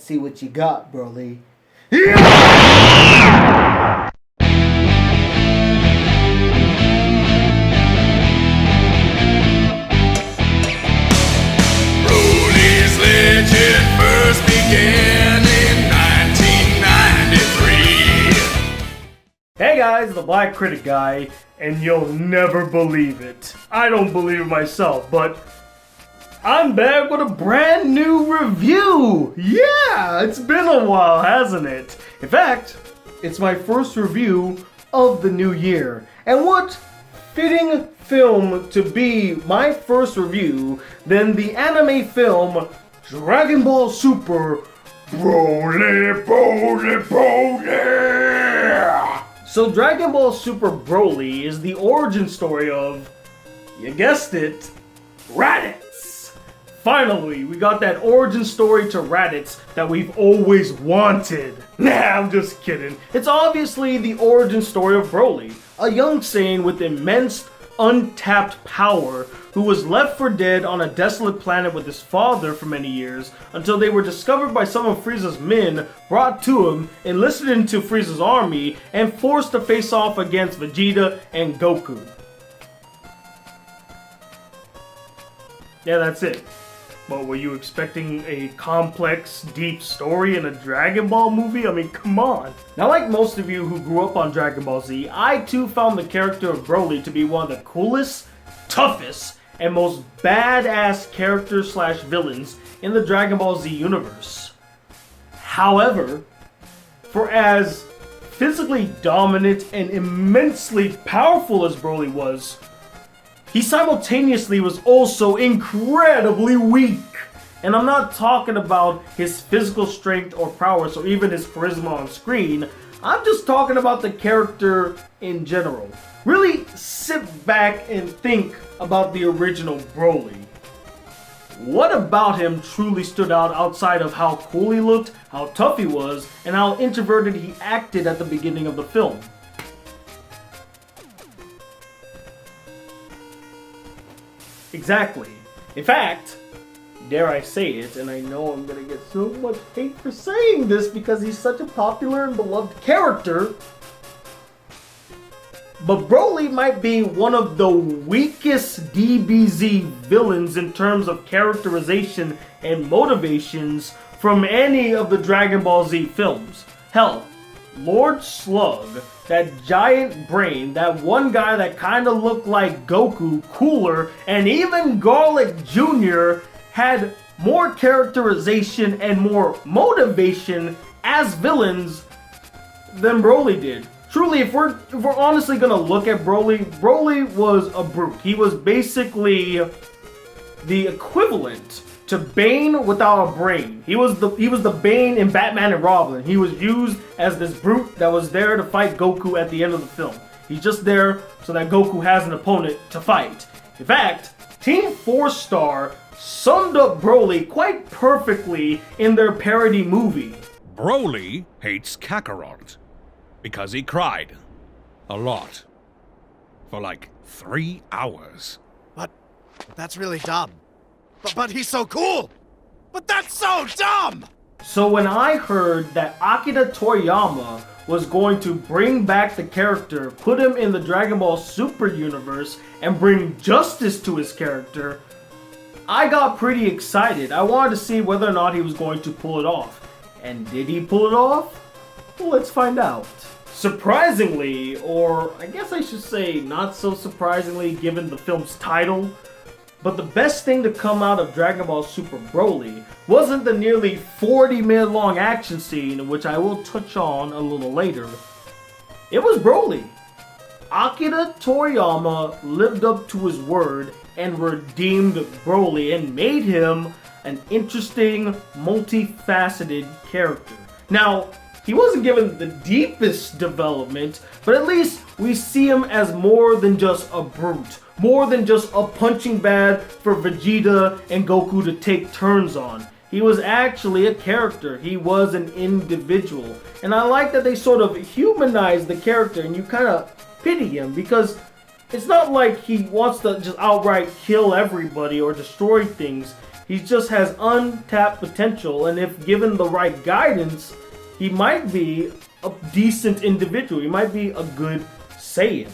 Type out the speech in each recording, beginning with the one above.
see what you got, Broly. Broly's legend first began in 1993. Hey guys, the Black Critic Guy, and you'll never believe it. I don't believe it myself, but I'm back with a brand new review! Yeah, it's been a while, hasn't it? In fact, it's my first review of the new year. And what fitting film to be my first review than the anime film Dragon Ball Super Broly, Broly, Broly! So Dragon Ball Super Broly is the origin story of, you guessed it, Raditz. Finally, we got that origin story to Raditz that we've always wanted. Nah, I'm just kidding. It's obviously the origin story of Broly, a young Saiyan with immense, untapped power who was left for dead on a desolate planet with his father for many years until they were discovered by some of Frieza's men, brought to him, enlisted into Frieza's army, and forced to face off against Vegeta and Goku. Yeah, that's it. But were you expecting a complex, deep story in a Dragon Ball movie? I mean, come on. Now, like most of you who grew up on Dragon Ball Z, I too found the character of Broly to be one of the coolest, toughest, and most badass characters slash villains in the Dragon Ball Z universe. However, for as physically dominant and immensely powerful as Broly was, he simultaneously was also incredibly weak. And I'm not talking about his physical strength or prowess or even his charisma on screen. I'm just talking about the character in general. Really sit back and think about the original Broly. What about him truly stood out outside of how cool he looked, how tough he was, and how introverted he acted at the beginning of the film? Exactly. In fact, dare I say it, and I know I'm gonna get so much hate for saying this because he's such a popular and beloved character, but Broly might be one of the weakest DBZ villains in terms of characterization and motivations from any of the Dragon Ball Z films. Hell, Lord Slug, that giant brain, that one guy that kinda looked like Goku, cooler, and even Garlic Jr. had more characterization and more motivation as villains than Broly did. Truly, if we're honestly gonna look at Broly, Broly was a brute. He was basically the equivalent to Bane without a brain. He was the Bane in Batman and Robin. He was used as this brute that was there to fight Goku at the end of the film. He's just there so that Goku has an opponent to fight. In fact, Team 4-Star summed up Broly quite perfectly in their parody movie. Broly hates Kakarot because he cried a lot for like 3 hours. But that's really dumb. But he's so cool! But that's so dumb! So when I heard that Akira Toriyama was going to bring back the character, put him in the Dragon Ball Super universe, and bring justice to his character, I got pretty excited. I wanted to see whether or not he was going to pull it off. And did he pull it off? Well, let's find out. Surprisingly, or I guess I should say not so surprisingly given the film's title, but the best thing to come out of Dragon Ball Super Broly wasn't the nearly 40-minute long action scene, which I will touch on a little later. It was Broly. Akira Toriyama lived up to his word and redeemed Broly and made him an interesting, multifaceted character. Now, he wasn't given the deepest development, but at least we see him as more than just a brute. More than just a punching bag for Vegeta and Goku to take turns on. He was actually a character. He was an individual. And I like that they sort of humanized the character and you kind of pity him because it's not like he wants to just outright kill everybody or destroy things. He just has untapped potential, and if given the right guidance, he might be a decent individual. He might be a good Saiyan.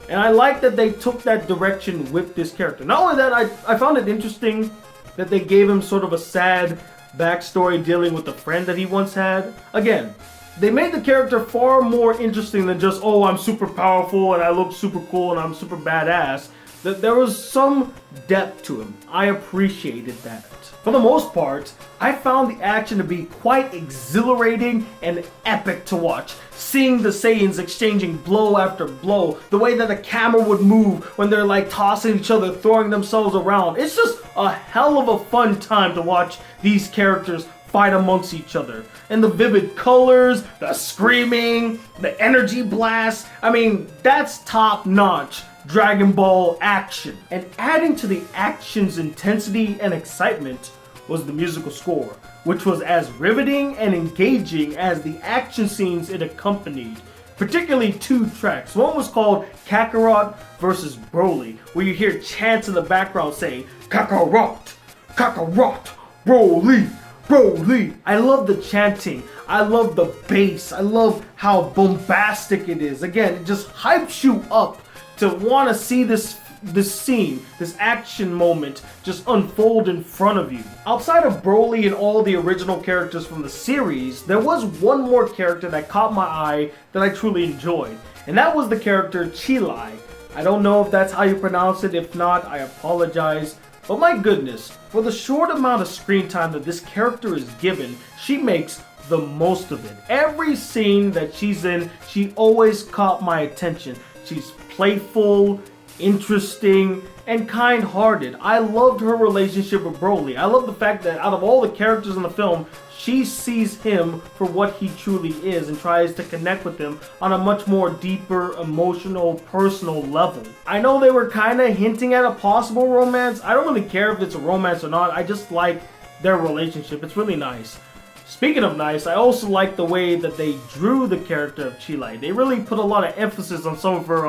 And I like that they took that direction with this character. Not only that, I found it interesting that they gave him sort of a sad backstory dealing with the friend that he once had. Again, they made the character far more interesting than just, oh, I'm super powerful and I look super cool and I'm super badass. That there was some depth to him. I appreciated that. For the most part, I found the action to be quite exhilarating and epic to watch. Seeing the Saiyans exchanging blow after blow, the way that the camera would move when they're like tossing each other, throwing themselves around. It's just a hell of a fun time to watch these characters fight amongst each other. And the vivid colors, the screaming, the energy blast. I mean, that's top notch Dragon Ball action. And adding to the action's intensity and excitement was the musical score, which was as riveting and engaging as the action scenes it accompanied. Particularly two tracks. One was called Kakarot vs. Broly, where you hear chants in the background saying, Kakarot, Kakarot, Broly, Broly. I love the chanting. I love the bass. I love how bombastic it is. Again, it just hypes you up to want to see this scene, this action moment just unfold in front of you. Outside of Broly and all the original characters from the series, there was one more character that caught my eye that I truly enjoyed, and that was the character Chilai. I don't know if that's how you pronounce it. If not, I apologize. But my goodness, for the short amount of screen time that this character is given, she makes the most of it. Every scene that she's in, she always caught my attention. She's playful, interesting, and kind-hearted. I loved her relationship with Broly. I love the fact that out of all the characters in the film, she sees him for what he truly is and tries to connect with him on a much more deeper, emotional, personal level. I know they were kind of hinting at a possible romance. I don't really care if it's a romance or not. I just like their relationship. It's really nice. Speaking of nice, I also like the way that they drew the character of Chilai. They really put a lot of emphasis on some of her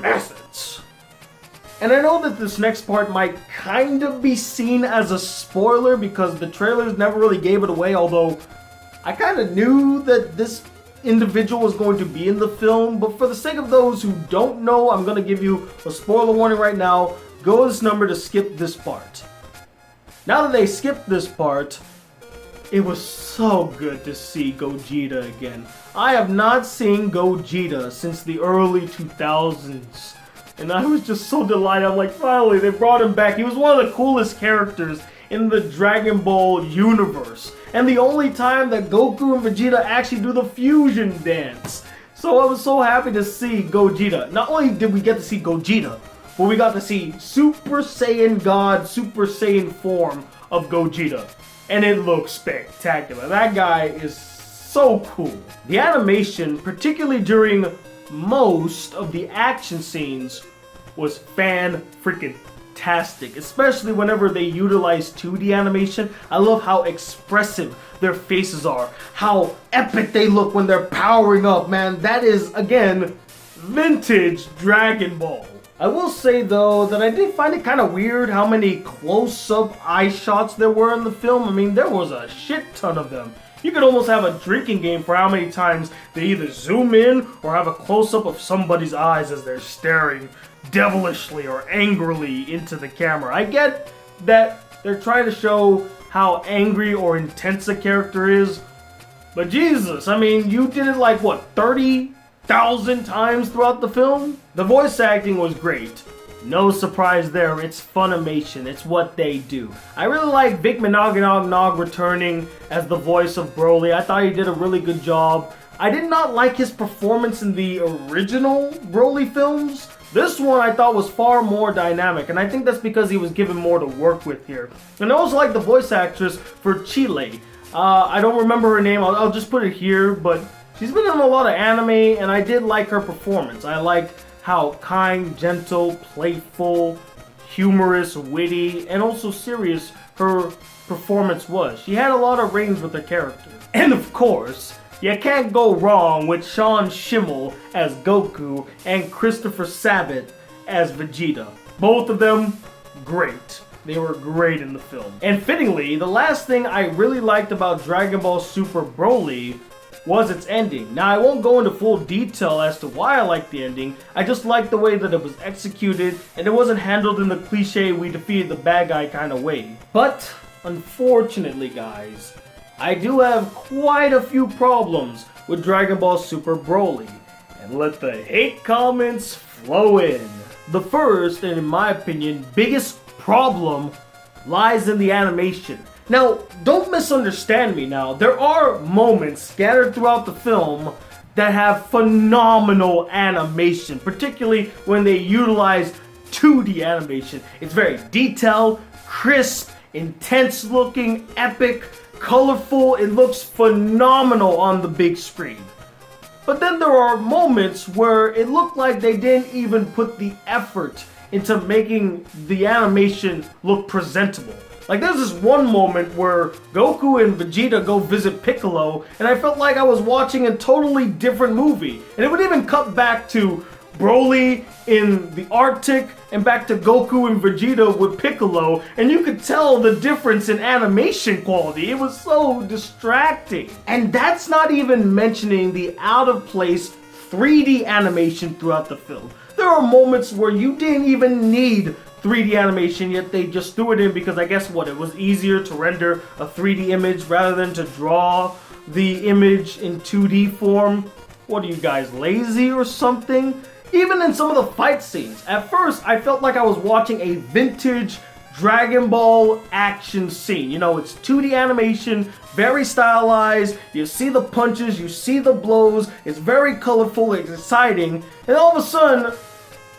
assets. And I know that this next part might kind of be seen as a spoiler because the trailers never really gave it away, although I kind of knew that this individual was going to be in the film. But for the sake of those who don't know, I'm going to give you a spoiler warning right now. Go to this number to skip this part. Now that they skipped this part, it was so good to see Gogeta again. I have not seen Gogeta since the early 2000s. And I was just so delighted. I'm like, finally, they brought him back. He was one of the coolest characters in the Dragon Ball universe. And the only time that Goku and Vegeta actually do the fusion dance. So I was so happy to see Gogeta. Not only did we get to see Gogeta, but we got to see Super Saiyan God, Super Saiyan form of Gogeta. And it looks spectacular. That guy is so cool. The animation, particularly during most of the action scenes, was fan-freaking-tastic. Especially whenever they utilize 2D animation. I love how expressive their faces are. How epic they look when they're powering up, man. That is, again, vintage Dragon Ball. I will say though that I did find it kind of weird how many close-up eye shots there were in the film. I mean, there was a shit ton of them. You could almost have a drinking game for how many times they either zoom in or have a close-up of somebody's eyes as they're staring devilishly or angrily into the camera. I get that they're trying to show how angry or intense a character is, but Jesus, I mean, you did it like, what, 30,000 times throughout the film? The voice acting was great. No surprise there, it's Funimation, it's what they do. I really like Vic Minnognog returning as the voice of Broly. I thought he did a really good job. I did not like his performance in the original Broly films. This one I thought was far more dynamic, and I think that's because he was given more to work with here. And I also like the voice actress for Chile. I don't remember her name, I'll just put it here, but she's been in a lot of anime, and I did like her performance. I liked how kind, gentle, playful, humorous, witty, and also serious her performance was. She had a lot of range with her character. And of course, you can't go wrong with Sean Schimmel as Goku and Christopher Sabat as Vegeta. Both of them, great. They were great in the film. And fittingly, the last thing I really liked about Dragon Ball Super Broly was its ending. Now, I won't go into full detail as to why I liked the ending. I just liked the way that it was executed, and it wasn't handled in the cliche we defeated the bad guy kind of way. But, unfortunately, guys, I do have quite a few problems with Dragon Ball Super Broly. And let the hate comments flow in. The first, and in my opinion, biggest problem lies in the animation. Now, don't misunderstand me now. There are moments scattered throughout the film that have phenomenal animation, particularly when they utilize 2D animation. It's very detailed, crisp, intense looking, epic, colorful. It looks phenomenal on the big screen. But then there are moments where it looked like they didn't even put the effort into making the animation look presentable. Like, there's this one moment where Goku and Vegeta go visit Piccolo, and I felt like I was watching a totally different movie. And it would even cut back to Broly in the Arctic and back to Goku and Vegeta with Piccolo, and you could tell the difference in animation quality. It was so distracting. And that's not even mentioning the out of place 3D animation throughout the film. There are moments where you didn't even need 3D animation, yet they just threw it in because I guess what, it was easier to render a 3D image rather than to draw the image in 2D form. What are you guys, lazy or something? Even in some of the fight scenes, at first I felt like I was watching a vintage Dragon Ball action scene. You know, it's 2D animation, very stylized, you see the punches, you see the blows, it's very colorful, it's exciting, and all of a sudden,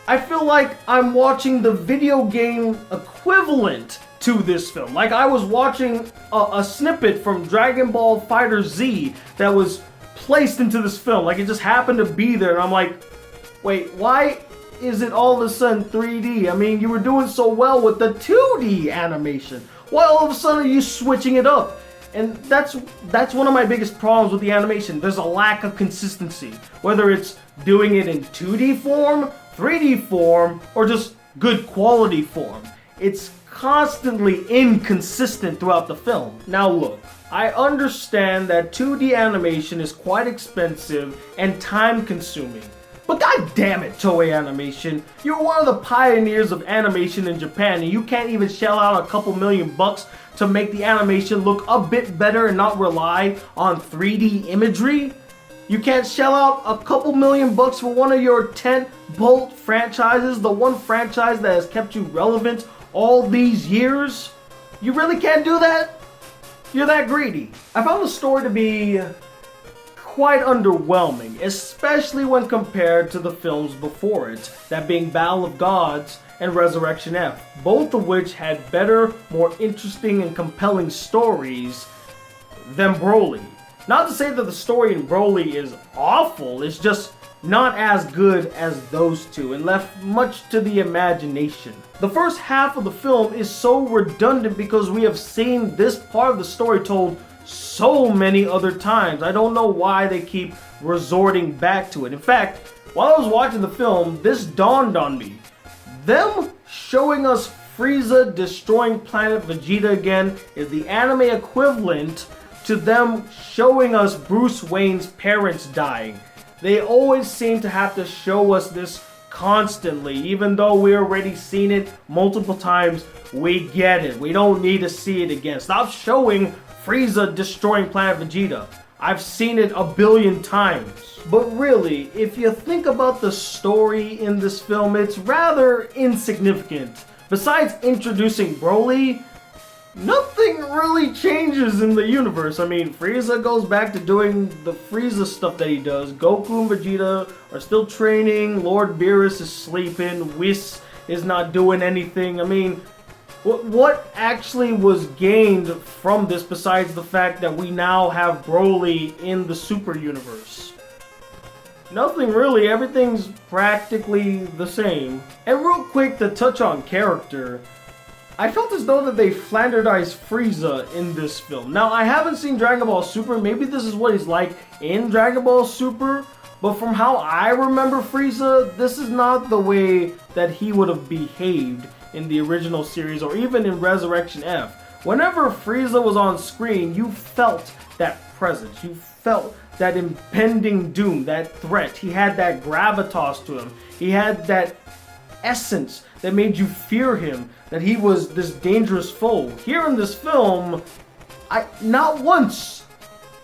I feel like I'm watching the video game equivalent to this film. Like I was watching a snippet from Dragon Ball Fighter Z that was placed into this film. Like it just happened to be there, and I'm like, wait, why is it all of a sudden 3D? I mean, you were doing so well with the 2D animation. Why all of a sudden are you switching it up? And that's one of my biggest problems with the animation. There's a lack of consistency. Whether it's doing it in 2D form, 3D form, or just good quality form. It's constantly inconsistent throughout the film. Now look, I understand that 2D animation is quite expensive and time consuming. But god damn it, Toei Animation, you're one of the pioneers of animation in Japan and you can't even shell out a couple $1,000,000 to make the animation look a bit better and not rely on 3D imagery? You can't shell out a couple $1,000,000 for one of your tent-pole franchises, the one franchise that has kept you relevant all these years? You really can't do that? You're that greedy. I found the story to be quite underwhelming, especially when compared to the films before it, that being Battle of Gods and Resurrection F, both of which had better, more interesting and compelling stories than Broly. Not to say that the story in Broly is awful, it's just not as good as those two and left much to the imagination. The first half of the film is so redundant because we have seen this part of the story told so many other times. I don't know why they keep resorting back to it. In fact, while I was watching the film, this dawned on me. Them showing us Frieza destroying planet Vegeta again is the anime equivalent to them showing us Bruce Wayne's parents dying. They always seem to have to show us this constantly, even though we already seen it multiple times. We get it. We don't need to see it again. Stop showing Frieza destroying planet Vegeta. I've seen it a billion times. But really, if you think about the story in this film, it's rather insignificant. Besides introducing Broly, nothing really changes in the universe. I mean, Frieza goes back to doing the Frieza stuff that he does. Goku and Vegeta are still training. Lord Beerus is sleeping. Whis is not doing anything. I mean, what actually was gained from this besides the fact that we now have Broly in the Super Universe? Nothing really. Everything's practically the same. And real quick to touch on character, I felt as though that they flanderized Frieza in this film. Now, I haven't seen Dragon Ball Super. Maybe this is what he's like in Dragon Ball Super. But from how I remember Frieza, this is not the way that he would have behaved in the original series or even in Resurrection F. Whenever Frieza was on screen, you felt that presence. You felt that impending doom, that threat. He had that gravitas to him. He had that essence that made you fear him, that he was this dangerous foe. Here in this film, not once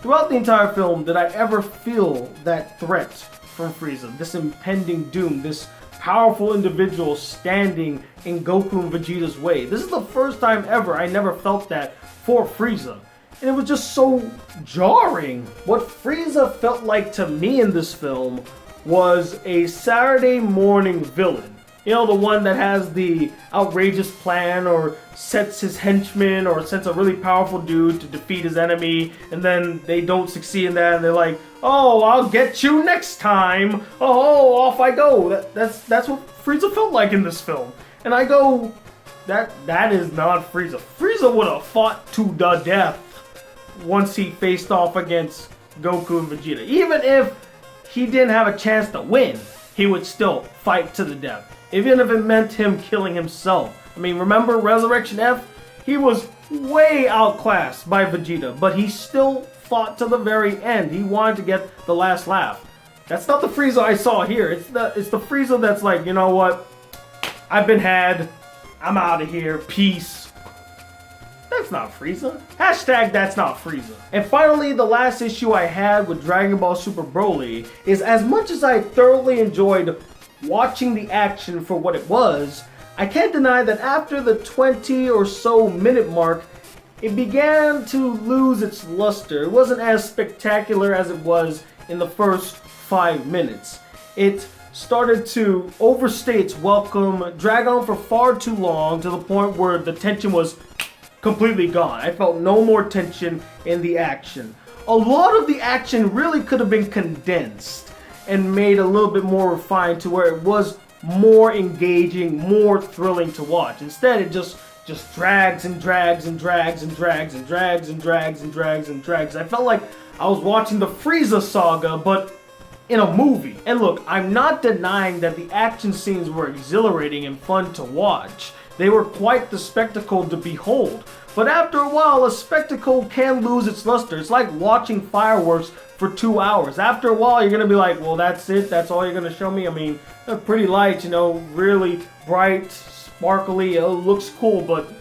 throughout the entire film did I ever feel that threat from Frieza, this impending doom, this powerful individual standing in Goku and Vegeta's way. This is the first time ever I never felt that for Frieza. And it was just so jarring. What Frieza felt like to me in this film was a Saturday morning villain. You know, the one that has the outrageous plan or sets his henchmen or sets a really powerful dude to defeat his enemy, and then they don't succeed in that and they're like, oh, I'll get you next time. Oh, off I go. That's what Frieza felt like in this film. And I go, that is not Frieza. Frieza would have fought to the death once he faced off against Goku and Vegeta. Even if he didn't have a chance to win, he would still fight to the death. Even if it meant him killing himself. I mean, remember Resurrection F? He was way outclassed by Vegeta, but he still fought to the very end. He wanted to get the last laugh. That's not the Frieza I saw here. It's the Frieza that's like, you know what? I've been had. I'm out of here. Peace. That's not Frieza. Hashtag that's not Frieza. And finally, the last issue I had with Dragon Ball Super Broly is, as much as I thoroughly enjoyed watching the action for what it was, I can't deny that after the 20 or so minute mark, it began to lose its luster. It wasn't as spectacular as it was in the first 5 minutes. It started to overstay its welcome, drag on for far too long, to the point where the tension was completely gone. I felt no more tension in the action. A lot of the action really could have been condensed and made a little bit more refined to where it was more engaging, more thrilling to watch. Instead, it just drags and drags and drags and drags and drags and drags and drags and drags. I felt like I was watching the Frieza saga, but in a movie. And look, I'm not denying that the action scenes were exhilarating and fun to watch. They were quite the spectacle to behold. But after a while, a spectacle can lose its luster. It's like watching fireworks for 2 hours. After a while, you're going to be like, well, that's it? That's all you're going to show me? I mean, they're pretty lights, you know, really bright, sparkly. It looks cool, but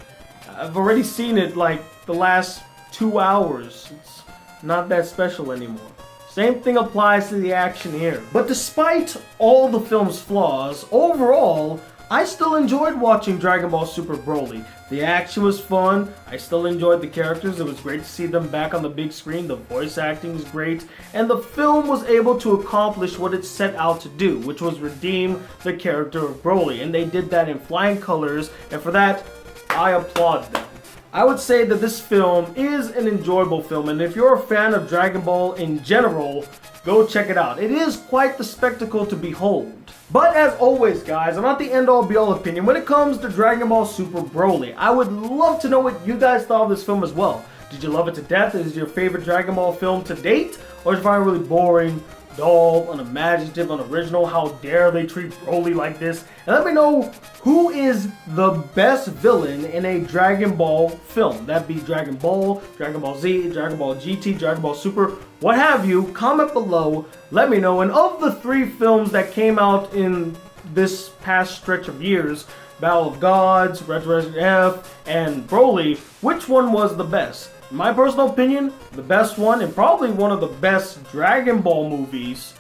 I've already seen it like the last 2 hours. It's not that special anymore. Same thing applies to the action here. But despite all the film's flaws, overall, I still enjoyed watching Dragon Ball Super Broly. The action was fun, I still enjoyed the characters, it was great to see them back on the big screen, the voice acting is great, and the film was able to accomplish what it set out to do, which was redeem the character of Broly, and they did that in flying colors, and for that, I applaud them. I would say that this film is an enjoyable film, and if you're a fan of Dragon Ball in general, go check it out. It is quite the spectacle to behold. But as always, guys, I'm not the end-all be-all opinion when it comes to Dragon Ball Super Broly. I would love to know what you guys thought of this film as well. Did you love it to death? Is it your favorite Dragon Ball film to date? Or did you find it really boring, dull, unimaginative, unoriginal? How dare they treat Broly like this? And let me know who is the best villain in a Dragon Ball film. That'd be Dragon Ball, Dragon Ball Z, Dragon Ball GT, Dragon Ball Super, what have you. Comment below, let me know. And of the 3 films that came out in this past stretch of years, Battle of Gods, Resurrection F, and Broly, which one was the best? In my personal opinion, the best one, and probably one of the best Dragon Ball movies,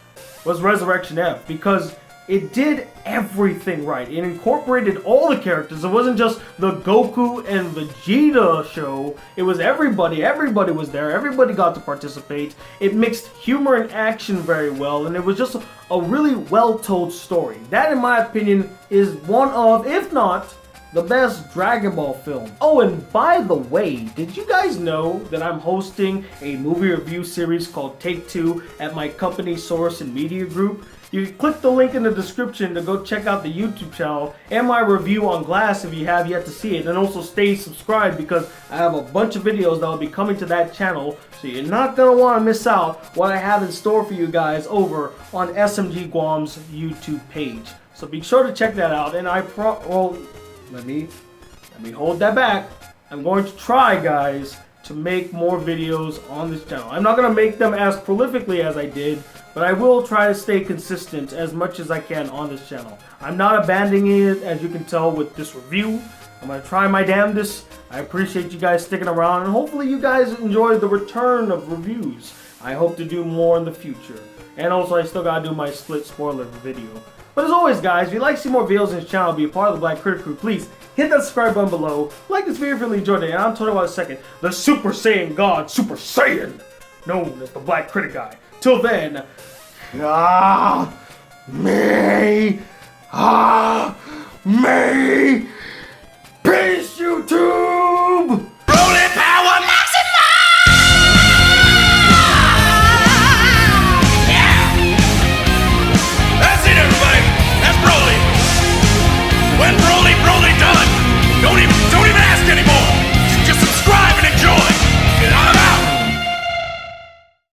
was Resurrection F, because it did everything right. It incorporated all the characters. It wasn't just the Goku and Vegeta show. It was everybody. Everybody was there. Everybody got to participate. It mixed humor and action very well, and it was just a really well-told story. That, in my opinion, is one of, if not, the best Dragon Ball film. Oh, and by the way, did you guys know that I'm hosting a movie review series called Take Two at my company Source and Media Group? You can click the link in the description to go check out the YouTube channel and my review on Glass if you have yet to see it. And also stay subscribed because I have a bunch of videos that will be coming to that channel. So you're not going to want to miss out what I have in store for you guys over on SMG Guam's YouTube page. So be sure to check that out. And let me hold that back. I'm going to try, guys, to make more videos on this channel. I'm not going to make them as prolifically as I did, but I will try to stay consistent as much as I can on this channel. I'm not abandoning it, as you can tell with this review. I'm going to try my damnedest. I appreciate you guys sticking around, and hopefully you guys enjoyed the return of reviews. I hope to do more in the future. And also, I still got to do my split spoiler video. But as always, guys, if you'd like to see more videos on this channel, be a part of the Black Critic Crew, please hit that subscribe button below. Like this video if you really enjoyed it. And I'm talking about a second. The Super Saiyan God, Super Saiyan, known as the Black Critic Guy. Till then, may peace you too.